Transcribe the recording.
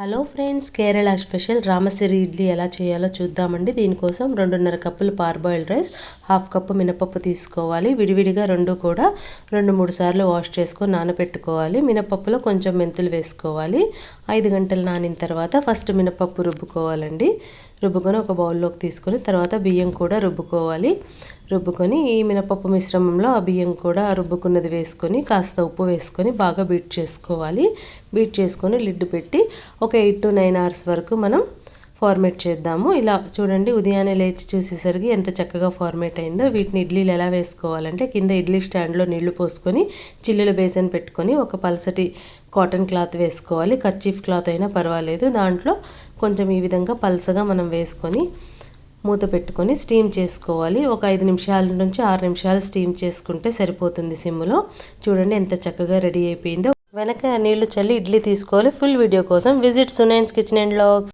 Hello friends, Kerala special రామసిరి ఇడ్లీ ఎలా చేయాలో చూద్దామండి. దీనికోసం 2.5 కప్పులు పార్బాయిల్డ్ రైస్, 1/2 కప్పు మినపప్పు తీసుకోవాలి. విడివిడిగా రెండు కూడా 2-3 సార్లు వాష్ చేసుకొని నానబెట్టుకోవాలి. మినపప్పులో కొంచెం మెంతులు వేసుకోవాలి. 5 గంటలు నానిన తర్వాత ఫస్ట్ మినపప్పు రుబ్బుకోవాలండి. రుబ్బుకొని ఒక బౌల్లోకి తీసుకొని తర్వాత బియ్యం కూడా రుబ్బుకొని ఈ మినపప్పు మిశ్రమంలో ఆ బియ్యం కూడా రుబ్బుకున్నది వేసుకొని కాస్త ఉప్పు వేసుకొని బాగా బీట్ చేసుకోవాలి. బీట్ చేసుకొని లిడ్ పెట్టి ఒక 8 to 9 hours వరకు మనం ఫార్మేట్ చేద్దాము. ఇలా చూడండి, ఉదయాన్నే లేచి చూసేసరికి ఎంత చక్కగా ఫార్మేట్ అయిందో. వీటిని ఇడ్లీలు ఎలా వేసుకోవాలంటే, కింద ఇడ్లీ స్టాండ్లో నీళ్లు పోసుకొని చిల్లుల బేసన్ పెట్టుకొని ఒక పల్సటి కాటన్ క్లాత్ వేసుకోవాలి. కర్చీఫ్ క్లాత్ అయినా పర్వాలేదు. దాంట్లో కొంచెం ఈ విధంగా పల్సగా మనం వేసుకొని మూత పెట్టుకొని స్టీమ్ చేసుకోవాలి. ఒక 5 నిమిషాల నుంచి 6 నిమిషాలు స్టీమ్ చేసుకుంటే సరిపోతుంది సిమ్లో. చూడండి ఎంత చక్కగా రెడీ అయిపోయిందో. వెనక నీళ్లు చల్లి ఇడ్లీ తీసుకోవాలి. ఫుల్ వీడియో కోసం విజిట్ సునైన్స్ కిచెన్ అండ్ వ్లాగ్స్.